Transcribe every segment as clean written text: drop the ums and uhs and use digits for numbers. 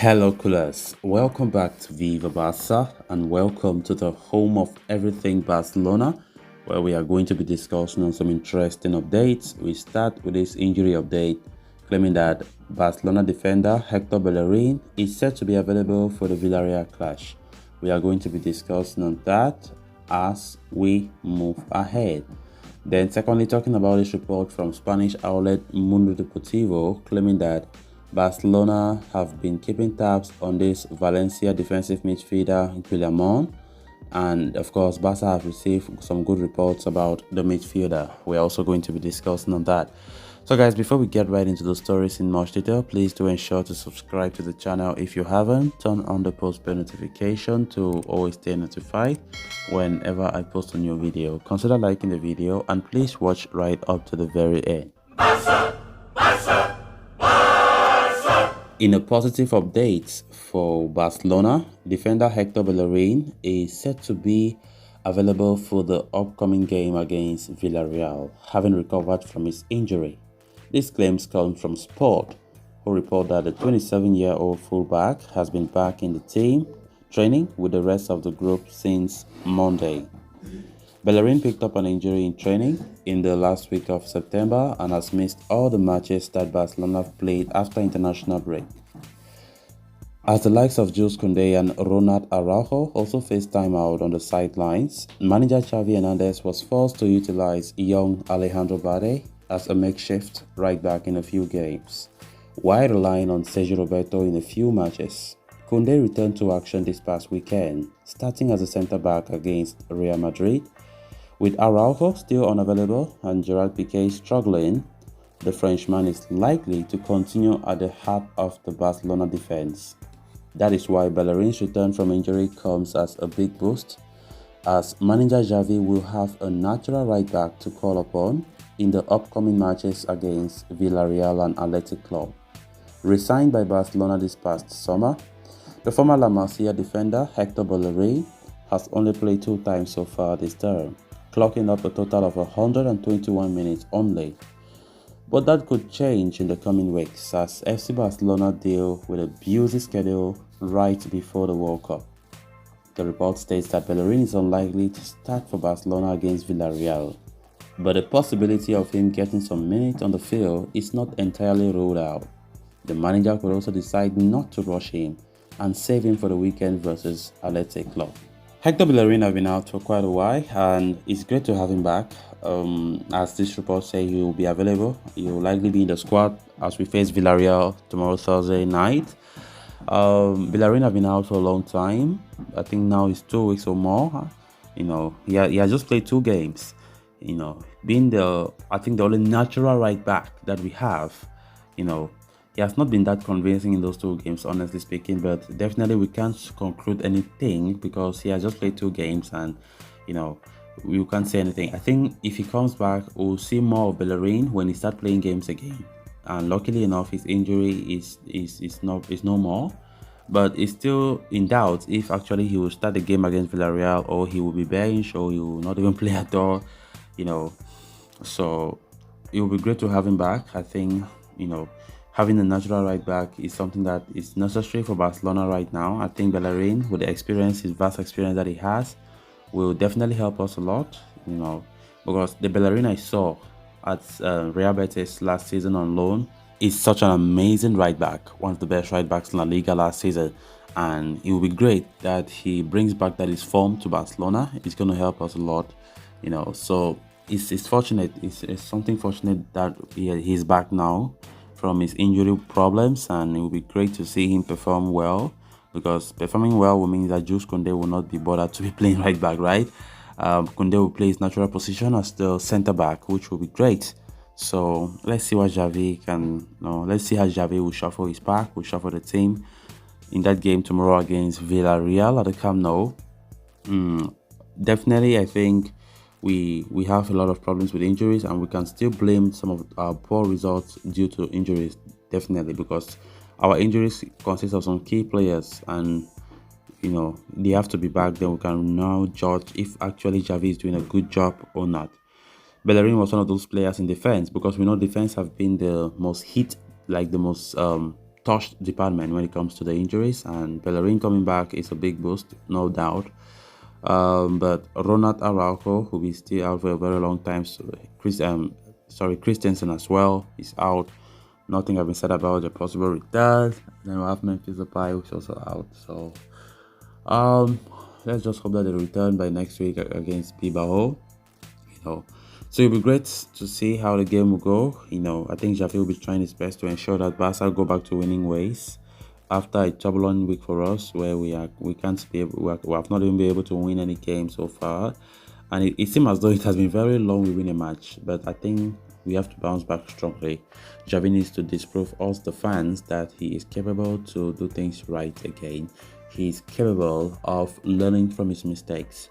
Hello, coolers. Welcome back to Viva Barca and welcome to the home of everything Barcelona, where we are going to be discussing on some interesting updates. We start with this injury update claiming that Barcelona defender Hector Bellerin is set to be available for the Villareal clash. We are going to be discussing on that as we move ahead. Then, secondly, talking about this report from Spanish outlet Mundo Deportivo claiming that Barcelona have been keeping tabs on this Valencia defensive midfielder Guillermo, and of course Barca have received some good reports about the midfielder. We're also going to be discussing on that. So guys, before we get right into the stories in much detail, please do ensure to subscribe to the channel if you haven't. Turn on the post bell notification to always stay notified whenever I post a new video. Consider liking the video and please watch right up to the very end. In a positive update for Barcelona, defender Hector Bellerin is set to be available for the upcoming game against Villareal, having recovered from his injury. These claims come from Sport, who report that the 27-year-old fullback has been back in the team, training with the rest of the group since Monday. Bellerin picked up an injury in training in the last week of September and has missed all the matches that Barcelona have played after international break. As the likes of Jules Koundé and Ronald Araujo also faced time out on the sidelines, manager Xavi Hernandez was forced to utilize young Alejandro Balde as a makeshift right back in a few games, while relying on Sergio Roberto in a few matches. Koundé returned to action this past weekend, starting as a centre-back against Real Madrid. With Araujo still unavailable and Gerard Piqué struggling, the Frenchman is likely to continue at the heart of the Barcelona defense. That is why Bellerin's return from injury comes as a big boost, as manager Xavi will have a natural right back to call upon in the upcoming matches against Villareal and Athletic Club. Resigned by Barcelona this past summer, the former La Masia defender Hector Bellerin has only played 2 times so far this term, clocking up a total of 121 minutes only. But that could change in the coming weeks as FC Barcelona deal with a busy schedule right before the World Cup. The report states that Bellerin is unlikely to start for Barcelona against Villareal, but the possibility of him getting some minutes on the field is not entirely ruled out. The manager could also decide not to rush him and save him for the weekend versus Athletic Club. Hector Bellerin has been out for quite a while and it's great to have him back. As this report says, he will be available. He will likely be in the squad as we face Villareal tomorrow Thursday night. Bellerin has been out for a long time. I think now it's 2 weeks or more. He has just played 2 games. Being I think the only natural right back that we have. He has not been that convincing in those 2 games, honestly speaking, but definitely we can't conclude anything because he has just played 2 games and, we can't say anything. I think if he comes back, we'll see more of Bellerin when he starts playing games again. And luckily enough, his injury is no more, but it's still in doubt if actually he will start the game against Villareal or he will be benched or he will not even play at all, So it will be great to have him back. I think, having a natural right back is something that is necessary for Barcelona right now. I think Bellerin, with the experience, his vast experience that he has, will definitely help us a lot, because the Bellerin I saw at Real Betis last season on loan is such an amazing right back, one of the best right backs in La Liga last season. And it will be great that he brings back that his form to Barcelona. It's going to help us a lot, So it's fortunate, it's something fortunate that he's back now from his injury problems, and it will be great to see him perform well, because performing well will mean that Jules Koundé will not be bothered to be playing right back, right? Koundé will play his natural position as the center back, which will be great. So let's see what Xavi can. Let's see how Xavi will shuffle his pack, will shuffle the team in that game tomorrow against Villareal at the Camp Nou. Definitely, I think we have a lot of problems with injuries, and we can still blame some of our poor results due to injuries, definitely, because our injuries consist of some key players, and they have to be back. Then we can now judge if actually Xavi is doing a good job or not. Bellerin was one of those players in defense, because we know defense have been the most hit, like the most touched department when it comes to the injuries, and Bellerin coming back is a big boost, no doubt. But Ronald Araujo, who is still out for a very long time, so Christensen as well is out. Nothing has been said about the possible return. Then we have Memphis Depay, who's also out. So let's just hope that they return by next week against Bilbao. So it'll be great to see how the game will go. I think Xavi will be trying his best to ensure that Barca go back to winning ways after a turbulent week for us, where we have not even been able to win any game so far, and it seems as though it has been very long we win a match. But I think we have to bounce back strongly. Xavi needs to disprove us, the fans, that he is capable to do things right again. He is capable of learning from his mistakes,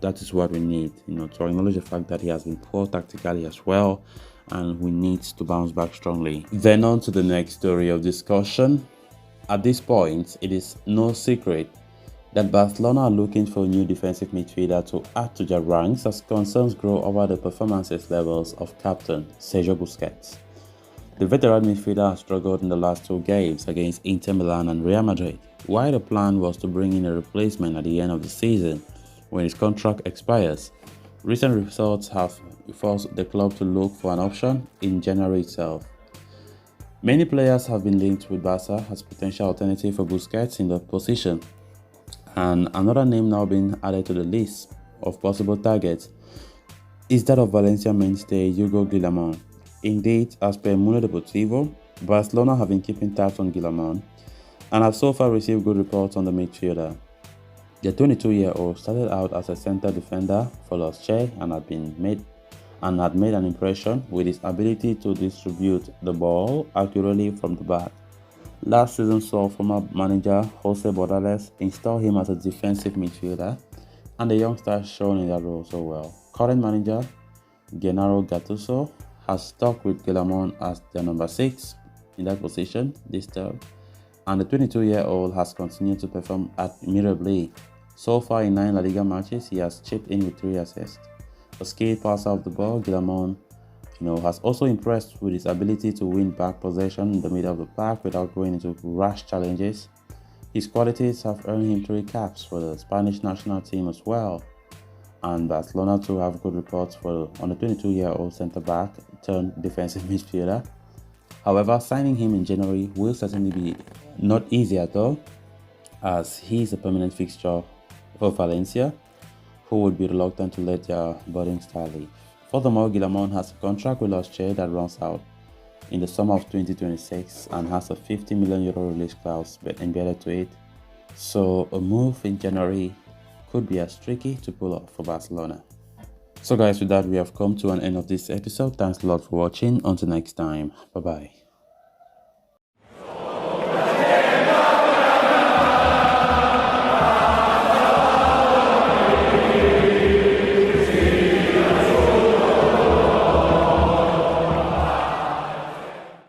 that is what we need, to acknowledge the fact that he has been poor tactically as well, and we need to bounce back strongly. Then on to the next story of discussion. At this point, it is no secret that Barcelona are looking for a new defensive midfielder to add to their ranks as concerns grow over the performances levels of captain Sergio Busquets. The veteran midfielder has struggled in the last two games against Inter Milan and Real Madrid, while the plan was to bring in a replacement at the end of the season when his contract expires. Recent results have forced the club to look for an option in January itself. Many players have been linked with Barca as potential alternative for Busquets in the position, and another name now being added to the list of possible targets is that of Valencia mainstay Hugo Guillamon. Indeed, as per Mundo Deportivo, Barcelona have been keeping tabs on Guillamon and have so far received good reports on the midfielder. The 22-year-old started out as a center defender for Los Che and had made an impression with his ability to distribute the ball accurately from the back. Last season saw former manager Jose Bordalez install him as a defensive midfielder, and the youngster shone in that role so well. Current manager Gennaro Gattuso has stuck with Guillamon as their number 6 in that position this term, and the 22-year-old has continued to perform admirably. So far in 9 La Liga matches, he has chipped in with 3 assists. A skilled passer of the ball, Guillamon has also impressed with his ability to win back possession in the middle of the park without going into rash challenges. His qualities have earned him 3 caps for the Spanish national team as well. And Barcelona too have good reports on the 22-year-old centre-back turned defensive midfielder. However, signing him in January will certainly be not easy at all, as he is a permanent fixture for Valencia, who would be reluctant to let their budding star leave. Furthermore, Guillamon has a contract with Los Che that runs out in the summer of 2026 and has a €50 million release clause embedded to it. So a move in January could be as tricky to pull off for Barcelona. So guys, with that, we have come to an end of this episode. Thanks a lot for watching. Until next time, bye bye.